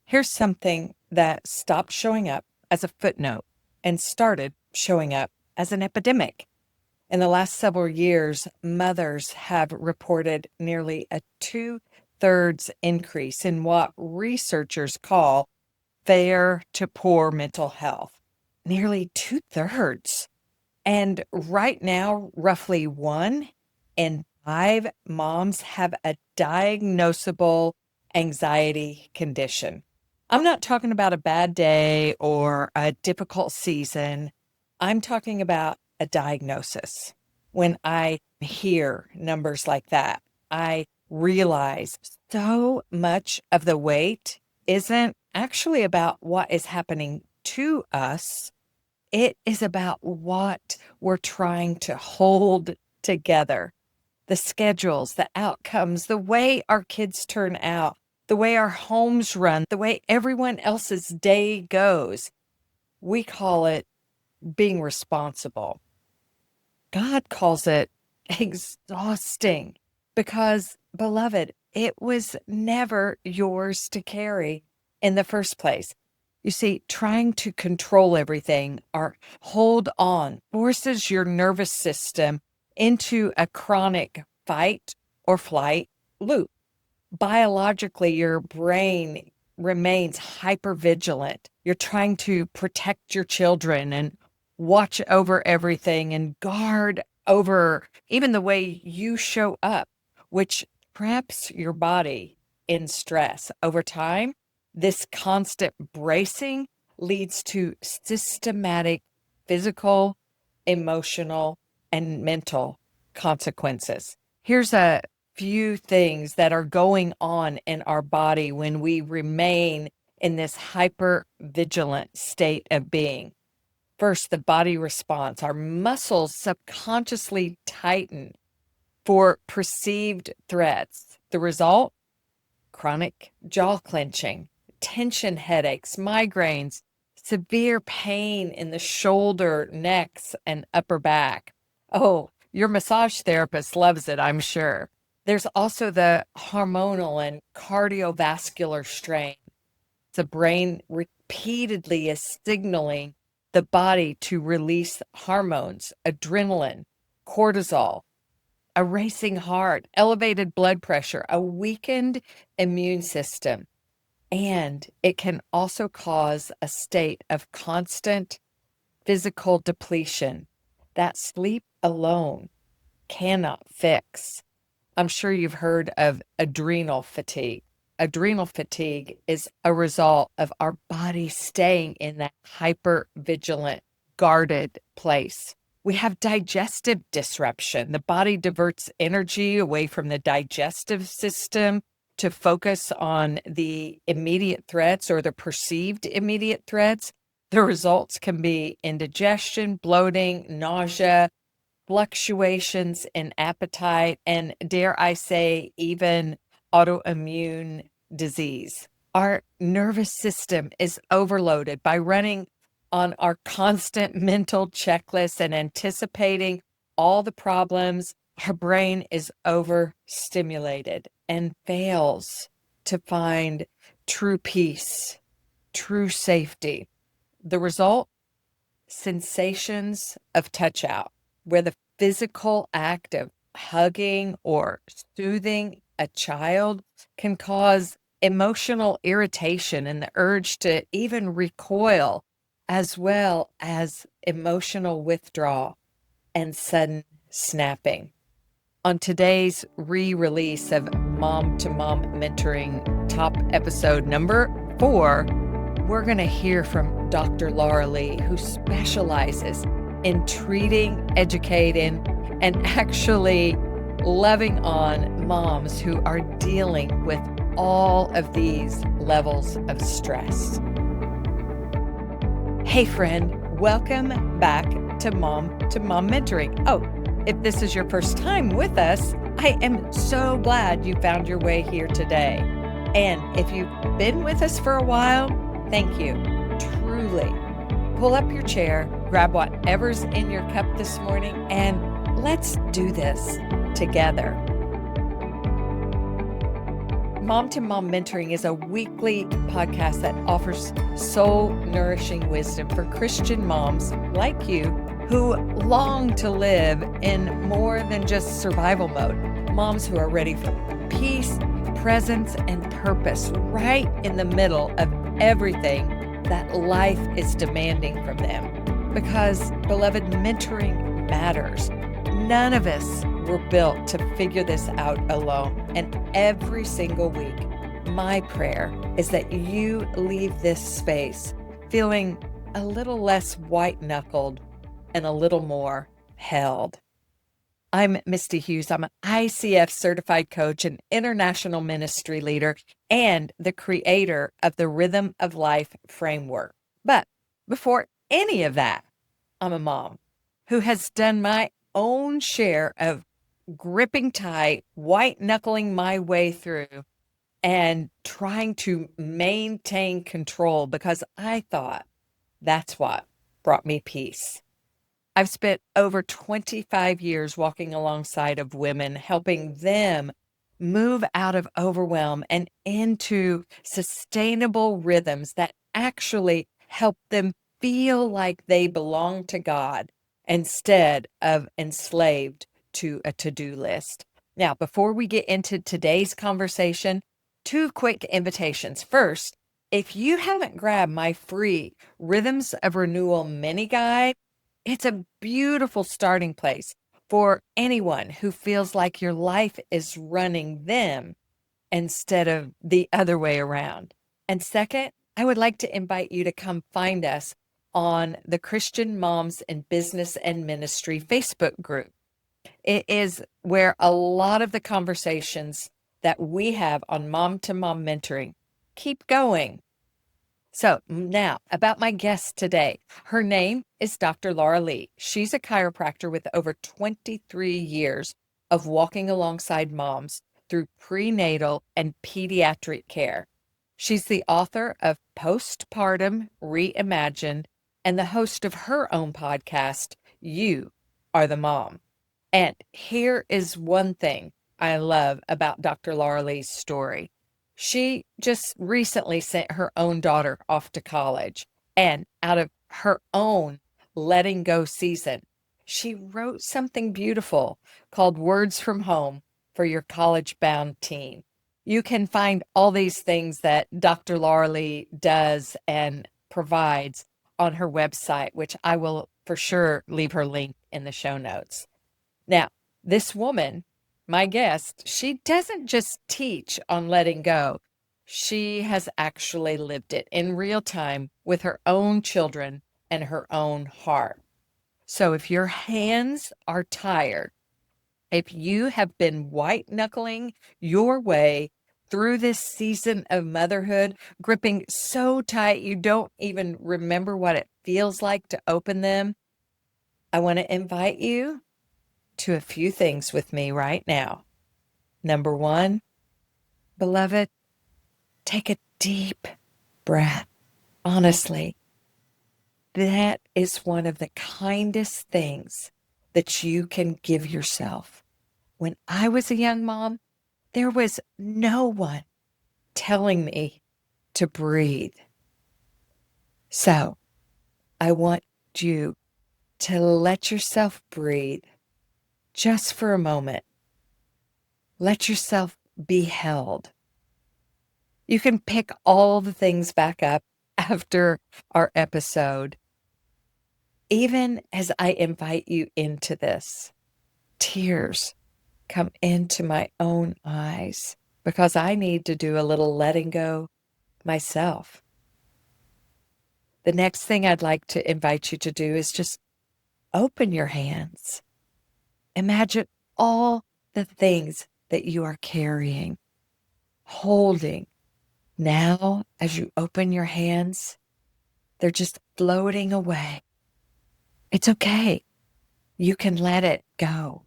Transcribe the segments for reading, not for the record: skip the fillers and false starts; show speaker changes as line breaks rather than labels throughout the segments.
Here's something that stopped showing up as a footnote and started showing up as an epidemic. In the last several years, mothers have reported nearly a two-thirds increase in what researchers call fair to poor mental health. Nearly two-thirds. And right now, roughly 1 in 5 moms have a diagnosable anxiety condition. I'm not talking about a bad day or a difficult season. I'm talking about a diagnosis. When I hear numbers like that, I realize so much of the weight isn't actually about what is happening to us. It is about what we're trying to hold together. The schedules, the outcomes, the way our kids turn out, the way our homes run, the way everyone else's day goes. We call it being responsible. God calls it exhausting because, beloved, it was never yours to carry in the first place. You see, trying to control everything or hold on forces your nervous system into a chronic fight or flight loop. Biologically, your brain remains hypervigilant. You're trying to protect your children and watch over everything and guard over even the way you show up, which traps your body in stress. Over time, this constant bracing leads to systematic physical, emotional, and mental consequences. Here's a few things that are going on in our body when we remain in this hyper vigilant state of being. First, the body response. Our muscles subconsciously tighten for perceived threats. The result? Chronic jaw clenching, tension headaches, migraines, severe pain in the shoulder, necks, and upper back. Oh, your massage therapist loves it, I'm sure. There's also the hormonal and cardiovascular strain. The brain repeatedly is signaling the body to release hormones, adrenaline, cortisol, a racing heart, elevated blood pressure, a weakened immune system. And it can also cause a state of constant physical depletion that sleep alone cannot fix. I'm sure you've heard of adrenal fatigue. Adrenal fatigue is a result of our body staying in that hyper-vigilant, guarded place. We have digestive disruption. The body diverts energy away from the digestive system to focus on the immediate threats or the perceived immediate threats. The results can be indigestion, bloating, nausea, fluctuations in appetite, and dare I say, even autoimmune disease. Our nervous system is overloaded by running on our constant mental checklist and anticipating all the problems. Our brain is overstimulated and fails to find true peace, true safety. The result? Sensations of touch out, where the physical act of hugging or soothing a child can cause emotional irritation and the urge to even recoil, as well as emotional withdrawal and sudden snapping. On today's re-release of Mom to Mom Mentoring top episode number 4, we're going to hear from Dr. Laura Lee, who specializes in treating, educating, and actually loving on moms who are dealing with all of these levels of stress. Hey friend, welcome back to Mom Mentoring. Oh, if this is your first time with us, I am so glad you found your way here today. And if you've been with us for a while, thank you, truly. Pull up your chair, grab whatever's in your cup this morning, and let's do this together. Mom to Mom Mentoring is a weekly podcast that offers soul-nourishing wisdom for Christian moms like you who long to live in more than just survival mode. Moms who are ready for peace, presence, and purpose right in the middle of everything that life is demanding from them. Because, beloved, mentoring matters. None of us were built to figure this out alone. And every single week, my prayer is that you leave this space feeling a little less white-knuckled and a little more held. I'm Misty Hughes. I'm an ICF certified coach and international ministry leader and the creator of the Rhythm of Life framework. But before any of that, I'm a mom who has done my own share of gripping tight, white-knuckling my way through and trying to maintain control because I thought that's what brought me peace. I've spent over 25 years walking alongside of women, helping them move out of overwhelm and into sustainable rhythms that actually help them feel like they belong to God instead of enslaved to a to-do list. Now, before we get into today's conversation, 2 quick invitations. First, if you haven't grabbed my free Rhythms of Renewal mini guide, it's a beautiful starting place for anyone who feels like your life is running them instead of the other way around. And second, I would like to invite you to come find us on the Christian Moms in Business and Ministry Facebook group. It is where a lot of the conversations that we have on Mom to Mom Mentoring keep going. So now about my guest today. Her name is Dr. Laura Lee. She's a chiropractor with over 23 years of walking alongside moms through prenatal and pediatric care. She's the author of Postpartum Reimagined and the host of her own podcast, You Are the Mom. And here is one thing I love about Dr. Laura Lee's story. She just recently sent her own daughter off to college, and out of her own letting go season, she wrote something beautiful called Words from Home for Your college-bound teen. You can find all these things that Dr. Laura Lee does and provides on her website, which I will for sure leave her link in the show notes. Now, this woman, my guest, she doesn't just teach on letting go. She has actually lived it in real time with her own children and her own heart. So if your hands are tired, if you have been white-knuckling your way through this season of motherhood, gripping so tight you don't even remember what it feels like to open them, I want to invite you to a few things with me right now. Number 1, beloved, take a deep breath. Honestly, that is one of the kindest things that you can give yourself. When I was a young mom, there was no one telling me to breathe. So I want you to let yourself breathe just for a moment. Let yourself be held. You can pick all the things back up after our episode. Even as I invite you into this, tears come into my own eyes because I need to do a little letting go myself. The next thing I'd like to invite you to do is just open your hands. Imagine all the things that you are carrying, holding. Now, as you open your hands, they're just floating away. It's okay. You can let it go.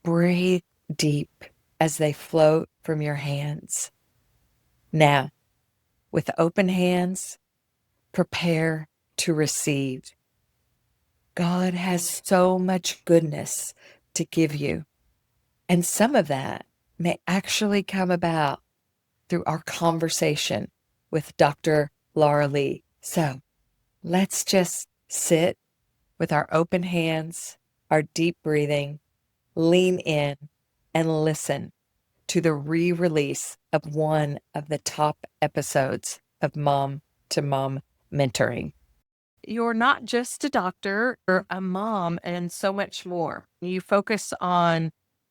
Breathe deep as they float from your hands. Now, with open hands, prepare to receive. God has so much goodness to give you, and some of that may actually come about through our conversation with Dr. Laura Lee. So let's just sit with our open hands, our deep breathing, lean in, and listen to the re-release of one of the top episodes of Mom to Mom Mentoring. You're not just a doctor, you're a mom and so much more. You focus on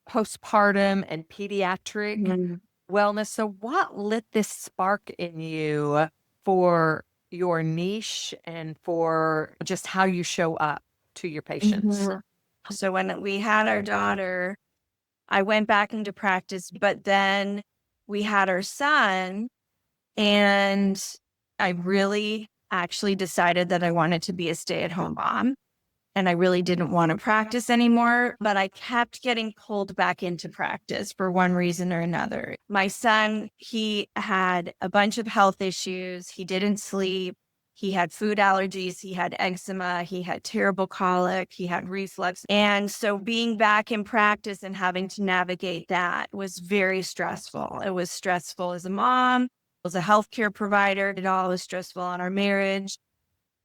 postpartum and pediatric wellness. So what lit this spark in you for your niche and for just how you show up to your patients?
So when we had our daughter, I went back into practice, but then we had our son, and I really actually decided that I wanted to be a stay-at-home mom. And I really didn't want to practice anymore, but I kept getting pulled back into practice for one reason or another. My son, he had a bunch of health issues. He didn't sleep. He had food allergies. He had eczema. He had terrible colic. He had reflux. And so being back in practice and having to navigate that was very stressful. It was stressful as a mom, as a healthcare provider. It all was stressful on our marriage.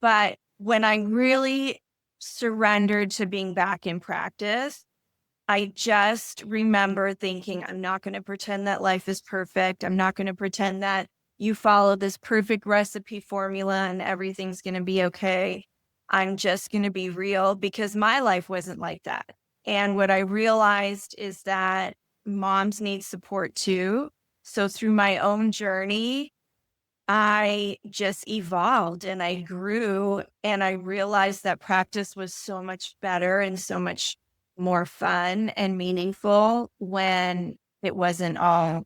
But when I really surrendered to being back in practice, I just remember thinking, I'm not going to pretend that life is perfect. I'm not going to pretend that you follow this perfect recipe formula and everything's going to be okay. I'm just going to be real, because my life wasn't like that. And what I realized is that moms need support too. So through my own journey, I just evolved and I grew, and I realized that practice was so much better and so much more fun and meaningful when it wasn't all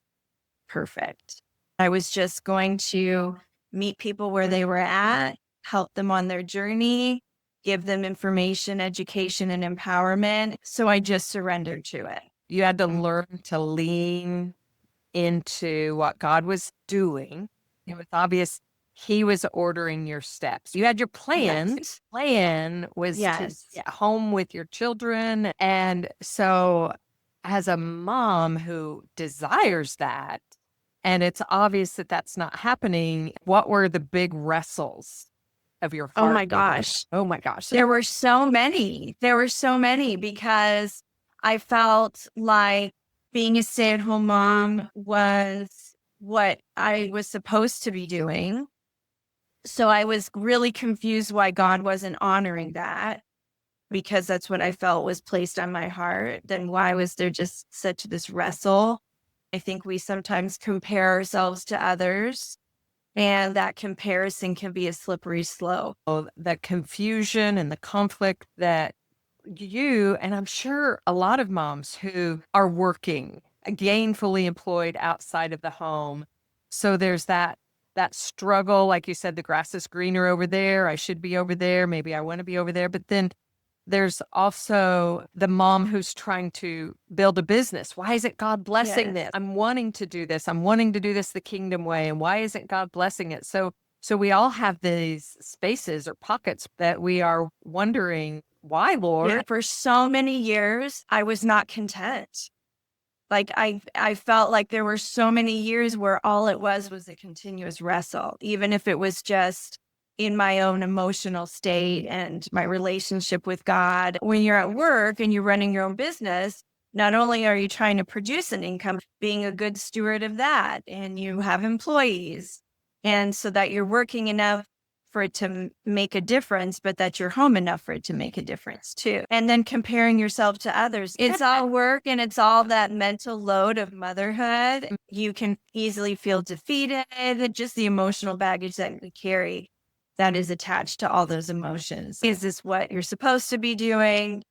perfect. I was just going to meet people where they were at, help them on their journey, give them information, education, and empowerment. So I just surrendered to it.
You had to learn to lean into what God was doing. It was obvious He was ordering your steps. You had your plans.
Yes.
Plan was to get home with your children. And so, as a mom who desires that, and it's obvious that that's not happening, what were the big wrestles of your heart?
Oh my gosh.
Oh my gosh.
There were so many. There were so many, because I felt like being a stay-at-home mom was what I was supposed to be doing. So I was really confused why God wasn't honoring that, because that's what I felt was placed on my heart. Then why was there just such this wrestle? I think we sometimes compare ourselves to others, and that comparison can be a slippery slope.
The confusion and the conflict that you, and I'm sure a lot of moms who are working, gainfully employed outside of the home. So there's that struggle, like you said, the grass is greener over there. I should be over there. Maybe I want to be over there. But then there's also the mom who's trying to build a business. Why isn't God blessing this? I'm wanting to do this. I'm wanting to do this the kingdom way. And why isn't God blessing it? So we all have these spaces or pockets that we are wondering, why, Lord?
Yeah, for so many years, I was not content. Like I felt like there were so many years where all it was a continuous wrestle, even if it was just in my own emotional state and my relationship with God. When you're at work and you're running your own business, not only are you trying to produce an income, being a good steward of that, and you have employees, and so that you're working enough for it to make a difference, but that you're home enough for it to make a difference too. And then comparing yourself to others. It's all work, and it's all that mental load of motherhood. You can easily feel defeated, just the emotional baggage that we carry that is attached to all those emotions. Is this what you're supposed to be doing?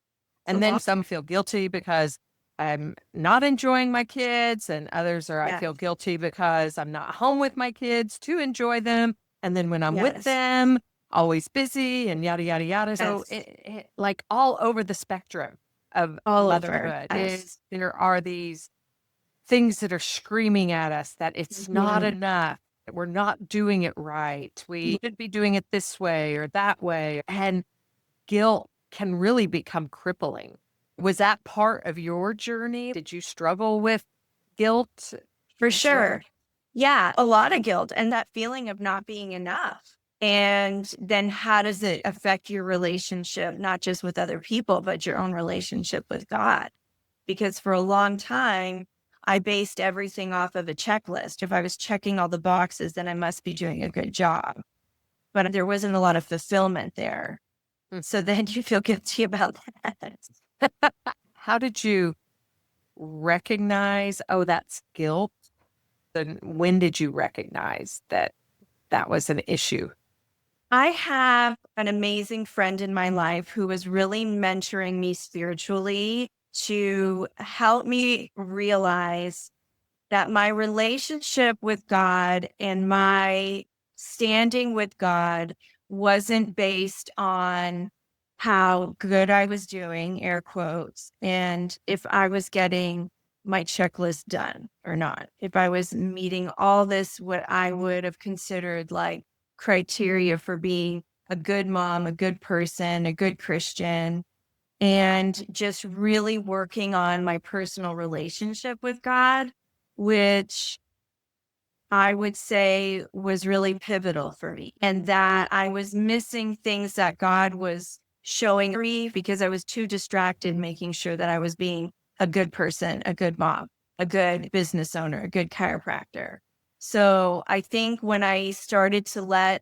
And then some feel guilty because I'm not enjoying my kids, and others are, I feel guilty because I'm not home with my kids to enjoy them. And then when I'm with them, always busy and yada, yada, yada. So it, like all over the spectrum of motherhood, there are these things that are screaming at us that it's not enough, that we're not doing it right. We should be doing it this way or that way. And guilt can really become crippling. Was that part of your journey? Did you struggle with guilt?
For sure. Yeah, a lot of guilt and that feeling of not being enough. And then how does it affect your relationship, not just with other people, but your own relationship with God? Because for a long time, I based everything off of a checklist. If I was checking all the boxes, then I must be doing a good job. But there wasn't a lot of fulfillment there. So then you feel guilty about that.
How did you recognize, oh, that's guilt? And when did you recognize that that was an issue?
I have an amazing friend in my life who was really mentoring me spiritually to help me realize that my relationship with God and my standing with God wasn't based on how good I was doing, air quotes, and if I was getting my checklist done or not. If I was meeting all this, what I would have considered like criteria for being a good mom, a good person, a good Christian, and just really working on my personal relationship with God, which I would say was really pivotal for me. And that I was missing things that God was showing me because I was too distracted making sure that I was being a good person, a good mom, a good business owner, a good chiropractor. So I think when I started to let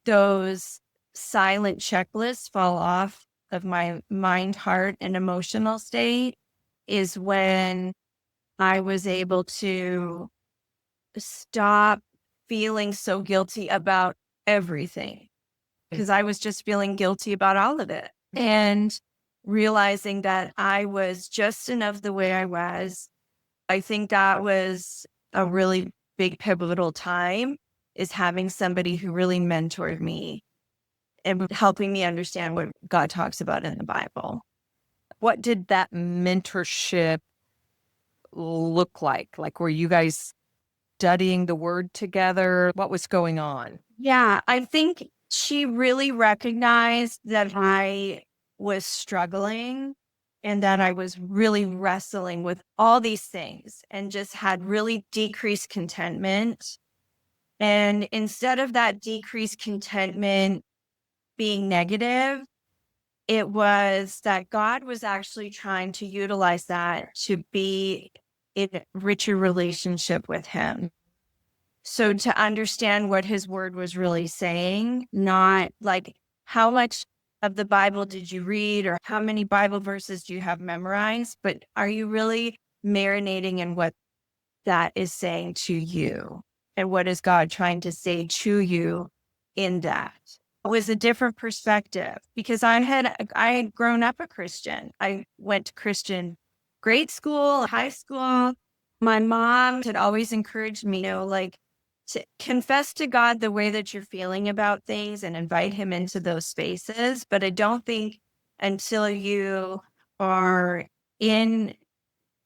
those silent checklists fall off of my mind, heart, and emotional state is when I was able to stop feeling so guilty about everything because I was just feeling guilty about all of it and realizing that I was just enough the way I was. I think that was a really big pivotal time is having somebody who really mentored me and helping me understand what God talks about in the Bible.
What did that mentorship look like? Like, were you guys studying the word together? What was going on?
Yeah, I think she really recognized that I was struggling and that I was really wrestling with all these things and just had really decreased contentment. And instead of that decreased contentment being negative, it was that God was actually trying to utilize that to be in richer relationship with Him. So to understand what his word was really saying, not like how much of the Bible did you read or how many Bible verses do you have memorized, but are you really marinating in what that is saying to you? And what is God trying to say to you in that? It was a different perspective because I had grown up a Christian. I went to Christian grade school, high school. My mom had always encouraged me, like to confess to God the way that you're feeling about things and invite him into those spaces. But I don't think until you are in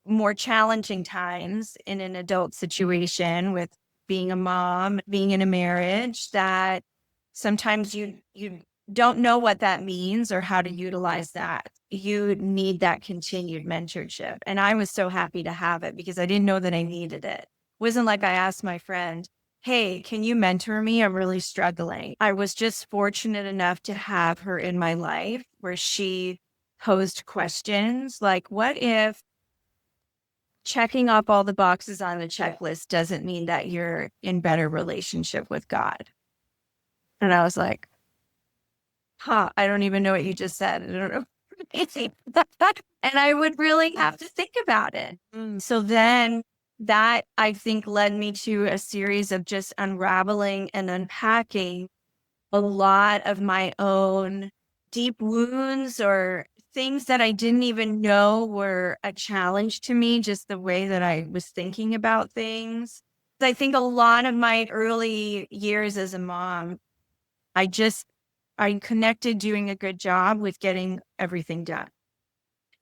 more challenging times in an adult situation with being a mom, being in a marriage, that sometimes you don't know what that means or how to utilize that. You need that continued mentorship. And I was so happy to have it because I didn't know that I needed it. It wasn't like I asked my friend, hey, can you mentor me? I'm really struggling. I was just fortunate enough to have her in my life where she posed questions like, what if checking off all the boxes on the checklist doesn't mean that you're in better relationship with God? And I was like, I don't even know what you just said. I don't know. And I would really have to think about it. So then that I think led me to a series of just unraveling and unpacking a lot of my own deep wounds or things that I didn't even know were a challenge to me, just the way that I was thinking about things. I think a lot of my early years as a mom, I connected doing a good job with getting everything done.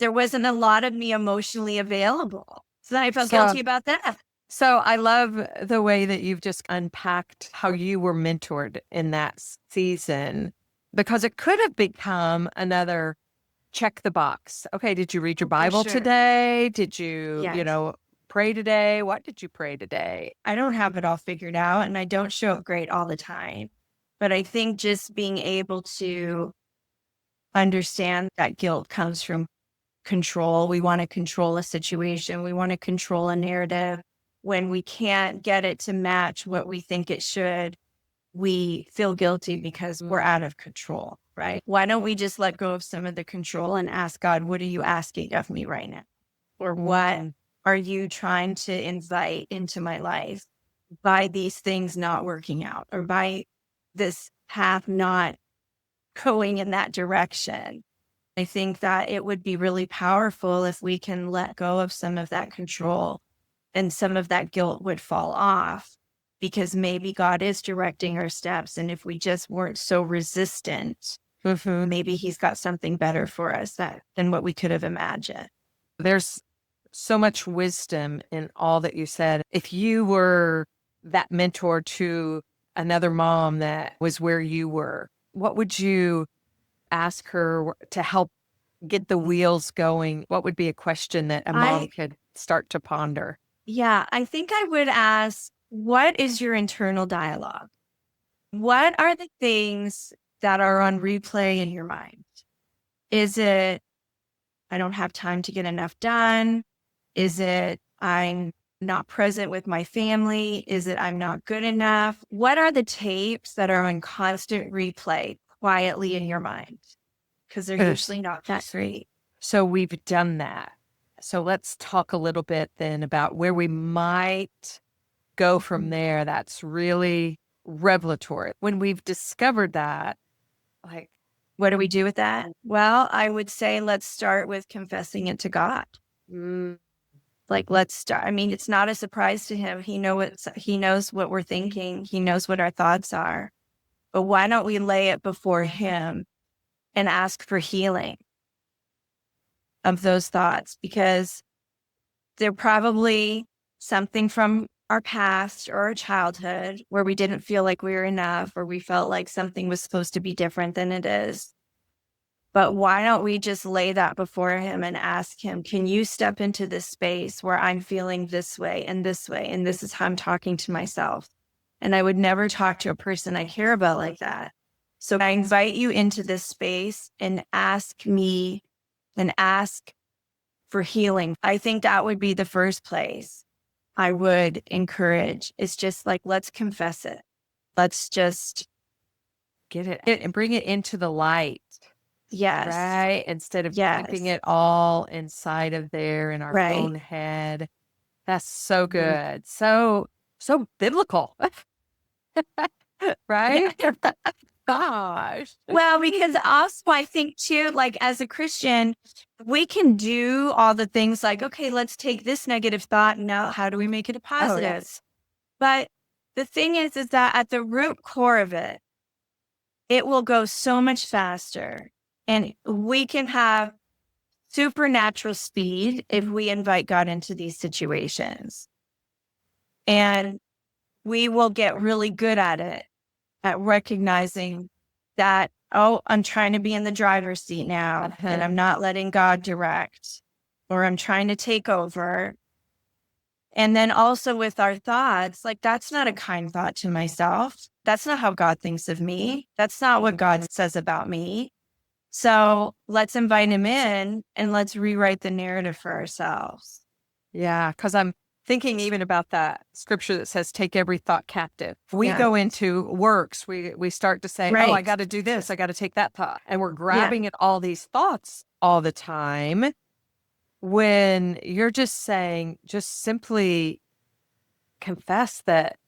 There wasn't a lot of me emotionally available. So I felt guilty about that.
So I love the way that you've just unpacked how you were mentored in that season, because it could have become another check the box. Okay, did you read your Bible
sure.
today? Did you,
Yes.
pray today? What did you pray today?
I don't have it all figured out and I don't show up great all the time. But I think just being able to understand that guilt comes from control. We want to control a situation. We want to control a narrative. When we can't get it to match what we think it should, we feel guilty because we're out of control, right? Why don't we just let go of some of the control and ask God, what are you asking of me right now? Or what are you trying to invite into my life by these things not working out or by this path not going in that direction? I think that it would be really powerful if we can let go of some of that control and some of that guilt would fall off because maybe God is directing our steps. And if we just weren't so resistant, maybe he's got something better for us than what we could have imagined.
There's so much wisdom in all that you said. If you were that mentor to another mom that was where you were, what would you ask her to help get the wheels going? What would be a question that a mom could start to ponder?
Yeah, I think I would ask, what is your internal dialogue? What are the things that are on replay in your mind? Is it, I don't have time to get enough done? Is it, I'm not present with my family? Is it, I'm not good enough? What are the tapes that are on constant replay quietly in your mind? Because they're usually not that great.
So we've done that. So let's talk a little bit then about where we might go from there. That's really revelatory. When we've discovered that, like,
what do we do with that? Well, I would say let's start with confessing it to God. Like, let's start. I mean, it's not a surprise to him. He knows what we're thinking. He knows what our thoughts are. But why don't we lay it before him and ask for healing of those thoughts? Because they're probably something from our past or our childhood where we didn't feel like we were enough or we felt like something was supposed to be different than it is. But why don't we just lay that before him and ask him, can you step into this space where I'm feeling this way, and this is how I'm talking to myself. And I would never talk to a person I care about like that. So I invite you into this space and ask for healing. I think that would be the first place I would encourage. It's just like, let's confess it. Let's just
get it and bring it into the light.
Yes.
Right? Instead of keeping it all inside of there in our own head. That's so good. So biblical. Right? Gosh.
Well, because also I think too, like as a Christian, we can do all the things like, okay, let's take this negative thought and now how do we make it a positive?
Yes.
But the thing is that at the root core of it, it will go so much faster. And we can have supernatural speed if we invite God into these situations. And we will get really good at it, at recognizing that, oh, I'm trying to be in the driver's seat now and I'm not letting God direct, or I'm trying to take over. And then also with our thoughts, like that's not a kind thought to myself. That's not how God thinks of me. That's not what God says about me. So let's invite him in and let's rewrite the narrative for ourselves.
Yeah, because I'm thinking even about that scripture that says, take every thought captive. We go into works. We start to say, oh, I got to do this. I got to take that thought. And we're grabbing at all these thoughts all the time. When you're just saying, just simply confess that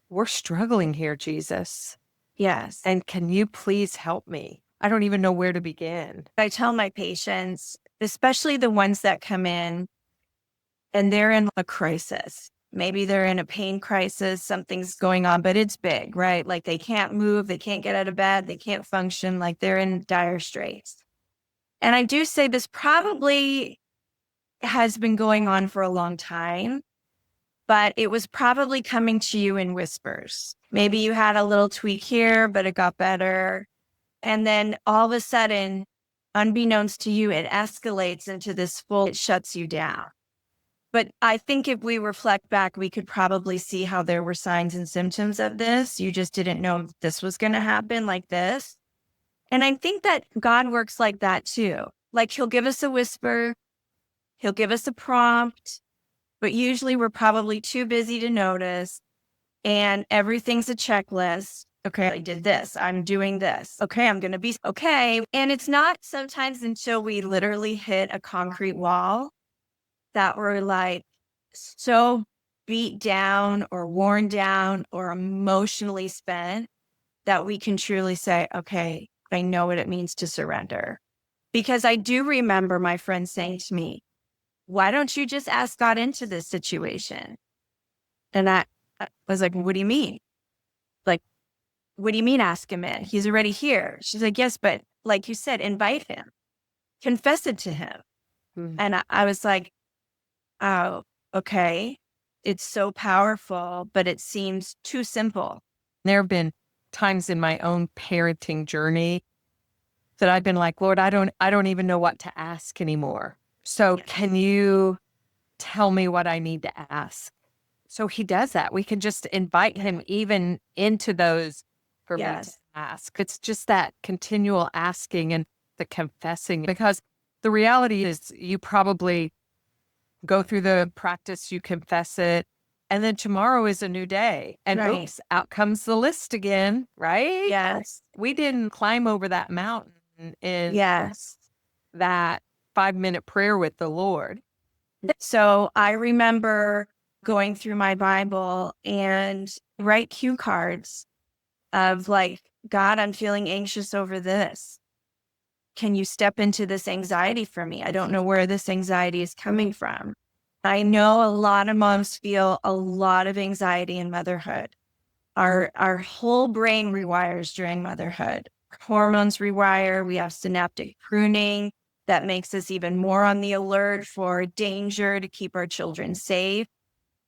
we're struggling here, Jesus.
Yes.
And can you please help me? I don't even know where to begin.
I tell my patients, especially the ones that come in and they're in a crisis. Maybe they're in a pain crisis, something's going on, but it's big, right? Like they can't move, they can't get out of bed, they can't function, like they're in dire straits. And I do say this probably has been going on for a long time, but it was probably coming to you in whispers. Maybe you had a little tweak here, but it got better. And then all of a sudden, unbeknownst to you, it escalates into this it shuts you down. But I think if we reflect back, we could probably see how there were signs and symptoms of this. You just didn't know this was going to happen like this. And I think that God works like that too. Like he'll give us a whisper, he'll give us a prompt, but usually we're probably too busy to notice. And everything's a checklist. Okay, I did this. I'm doing this. Okay, I'm going to be okay. And it's not sometimes until we literally hit a concrete wall that we're like so beat down or worn down or emotionally spent that we can truly say, okay, I know what it means to surrender. Because I do remember my friend saying to me, why don't you just ask God into this situation? And I was like, what do you mean? Like, what do you mean ask him in? He's already here. She's like, yes, but like you said, invite him, confess it to him. And I was like, oh, okay. It's so powerful, but it seems too simple.
There have been times in my own parenting journey that I've been like, Lord, I don't even know what to ask anymore. So can you tell me what I need to ask? So he does that. We can just invite him even into those for me to ask. It's just that continual asking and the confessing, because the reality is you probably go through the practice, you confess it, and then tomorrow is a new day. And oops, out comes the list again, right?
Yes.
We didn't climb over that mountain in that 5-minute prayer with the Lord.
So I remember going through my Bible and write cue cards of like, God, I'm feeling anxious over this. Can you step into this anxiety for me? I don't know where this anxiety is coming from. I know a lot of moms feel a lot of anxiety in motherhood. Our whole brain rewires during motherhood. Hormones rewire. We have synaptic pruning that makes us even more on the alert for danger to keep our children safe.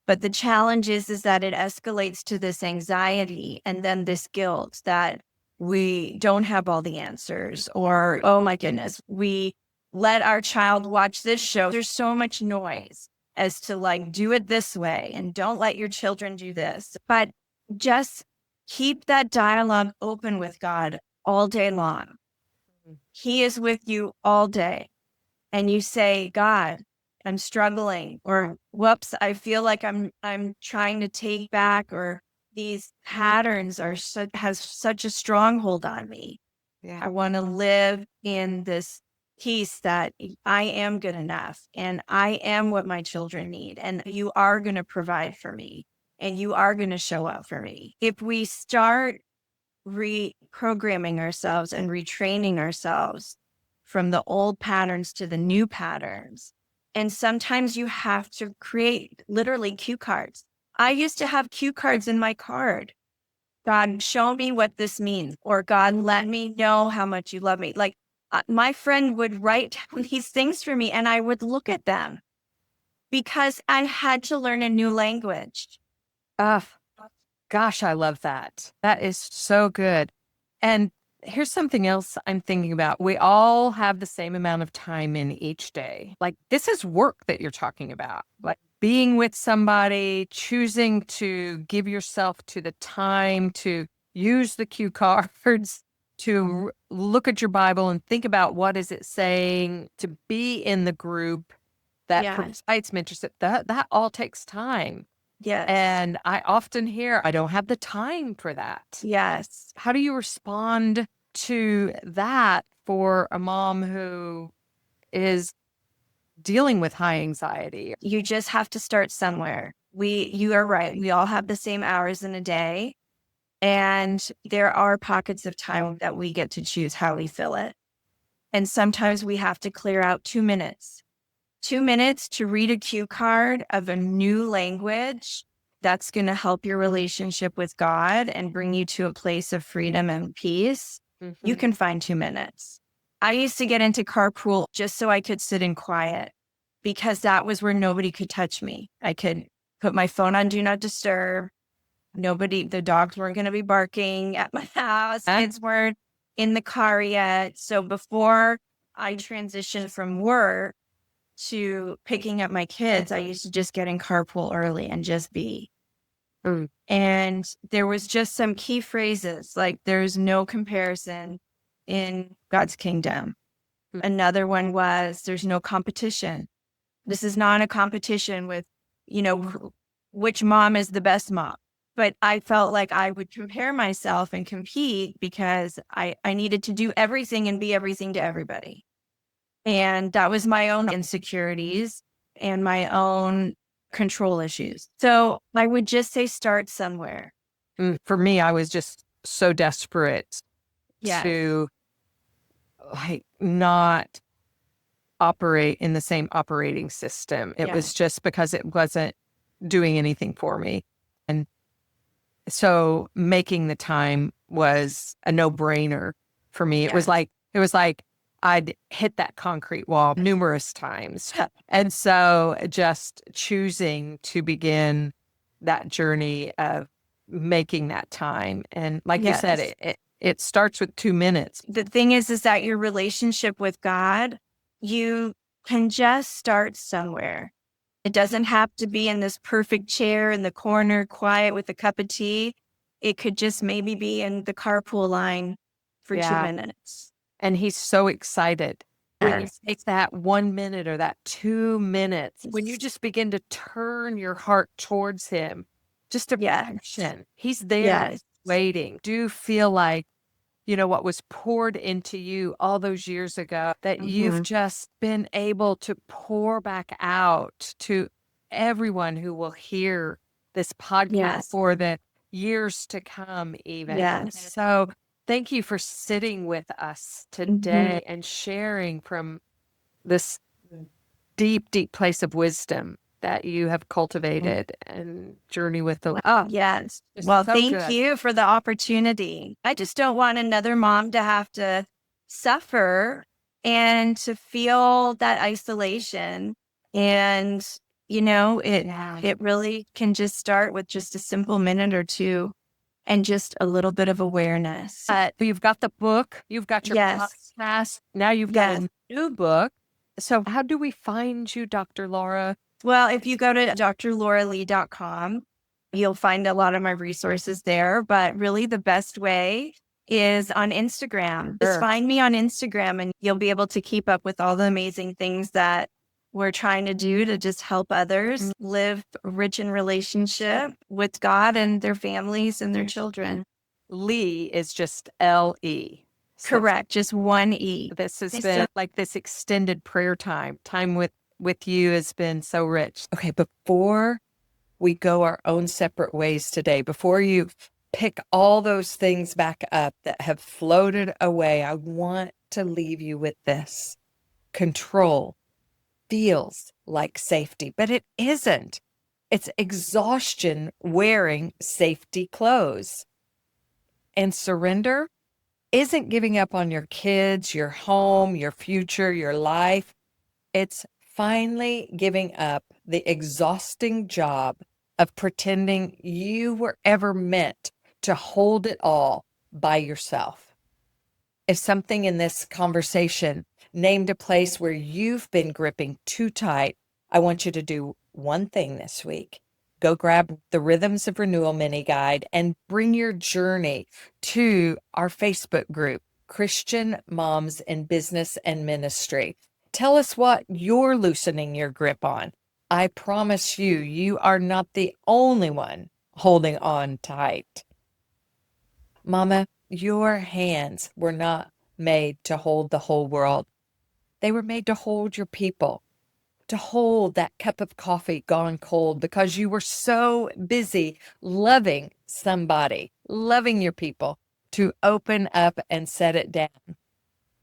But the challenge is that it escalates to this anxiety and then this guilt that we don't have all the answers, or, oh my goodness, we let our child watch this show. There's so much noise as to like, do it this way and don't let your children do this. But just keep that dialogue open with God all day long. He is with you all day. And you say, God, I'm struggling, or whoops, I feel like I'm trying to take back, or these patterns has such a stronghold on me. I want to live in this peace that I am good enough and I am what my children need, and you are going to provide for me and you are going to show up for me. If we start reprogramming ourselves and retraining ourselves from the old patterns to the new patterns. And sometimes you have to create literally cue cards. I used to have cue cards in my card. God, show me what this means. Or God, let me know how much you love me. Like my friend would write down these things for me and I would look at them because I had to learn a new language.
Gosh, I love that. That is so good. And here's something else I'm thinking about. We all have the same amount of time in each day. Like this is work that you're talking about. Like being with somebody, choosing to give yourself to the time to use the cue cards, to look at your Bible and think about what is it saying, to be in the group that provides mentorship. That all takes time.
Yes.
And I often hear, I don't have the time for that.
Yes.
How do you respond to that for a mom who is dealing with high anxiety?
You just have to start somewhere. You are right. We all have the same hours in a day. And there are pockets of time that we get to choose how we fill it. And sometimes we have to clear out 2 minutes. 2 minutes to read a cue card of a new language that's going to help your relationship with God and bring you to a place of freedom and peace. You can find 2 minutes. I used to get into carpool just so I could sit in quiet because that was where nobody could touch me. I could put my phone on Do Not Disturb. The dogs weren't going to be barking at my house. Kids weren't in the car yet. So before I transitioned from work to picking up my kids, I used to just get in carpool early and just be. And there was just some key phrases like there's no comparison in God's kingdom. Another one was there's no competition. This is not a competition with, which mom is the best mom. But I felt like I would compare myself and compete because I needed to do everything and be everything to everybody. And that was my own insecurities and my own control issues. So I would just say start somewhere.
For me, I was just so desperate
Yes.
to not operate in the same operating system. It was just because it wasn't doing anything for me. And so making the time was a no-brainer for me. It was like I'd hit that concrete wall numerous times. And so just choosing to begin that journey of making that time. And like you said, it starts with 2 minutes.
The thing is that your relationship with God, you can just start somewhere. It doesn't have to be in this perfect chair in the corner, quiet with a cup of tea. It could just maybe be in the carpool line for 2 minutes.
And he's so excited. When you take that 1 minute or that 2 minutes, when you just begin to turn your heart towards him, just a passion. He's there waiting. Do you feel like, what was poured into you all those years ago, that you've just been able to pour back out to everyone who will hear this podcast for the years to come even. So thank you for sitting with us today and sharing from this deep, deep place of wisdom that you have cultivated and journey with the Lord.
Oh, yes. Well, thank you for the opportunity. I just don't want another mom to have to suffer and to feel that isolation. And, it really can just start with just a simple minute or two and just a little bit of awareness.
But you've got the book, you've got your podcast, now you've got a new book. So how do we find you, Dr. Laura?
Well, if you go to drlauralee.com, you'll find a lot of my resources there. But really the best way is on Instagram. Just find me on Instagram and you'll be able to keep up with all the amazing things that we're trying to do to just help others live rich in relationship with God and their families and their children.
Lee is just L-E.
Correct. Just one E.
This has been like this extended prayer time with you has been so rich. Okay, before we go our own separate ways today, before you pick all those things back up that have floated away, I want to leave you with this. Control feels like safety, but it isn't. It's exhaustion wearing safety clothes. And surrender isn't giving up on your kids, your home, your future, your life. It's finally giving up the exhausting job of pretending you were ever meant to hold it all by yourself. If something in this conversation named a place where you've been gripping too tight, I want you to do one thing this week. Go grab the Rhythms of Renewal mini guide and bring your journey to our Facebook group, Christian Moms in Business and Ministry. Tell us what you're loosening your grip on. I promise you, you are not the only one holding on tight. Mama, your hands were not made to hold the whole world. They were made to hold your people, to hold that cup of coffee gone cold because you were so busy loving somebody, loving your people, to open up and set it down.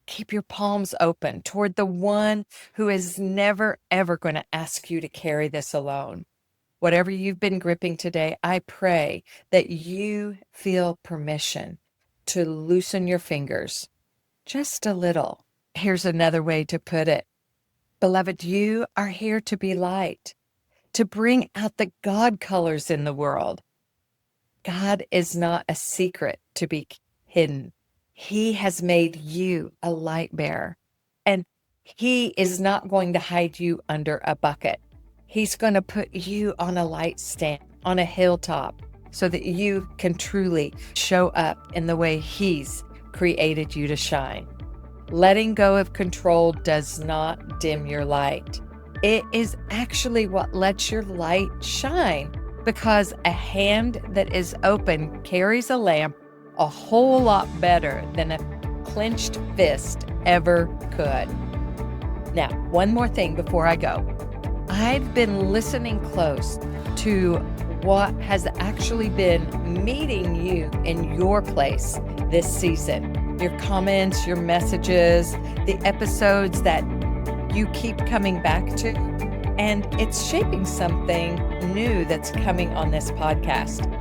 Keep your palms open toward the one who is never, ever going to ask you to carry this alone. Whatever you've been gripping today, I pray that you feel permission to loosen your fingers just a little. Here's another way to put it. Beloved, you are here to be light, to bring out the God colors in the world. God is not a secret to be hidden. He has made you a light bearer, and He is not going to hide you under a bucket. He's going to put you on a light stand, on a hilltop, so that you can truly show up in the way He's created you to shine. Letting go of control does not dim your light. It is actually what lets your light shine, because a hand that is open carries a lamp a whole lot better than a clenched fist ever could. Now, one more thing before I go. I've been listening close to what has actually been meeting you in your place this season. Your comments, your messages, the episodes that you keep coming back to, and it's shaping something new that's coming on this podcast.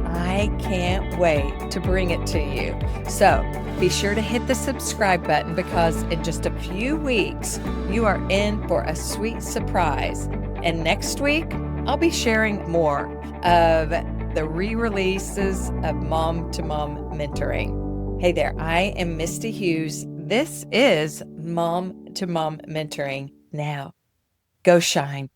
I can't wait to bring it to you. So be sure to hit the subscribe button, because in just a few weeks, you are in for a sweet surprise. And next week, I'll be sharing more of the re-releases of Mom to Mom mentoring. Hey there, I am Misty Hughes. This is Mom to Mom mentoring. Now, go shine.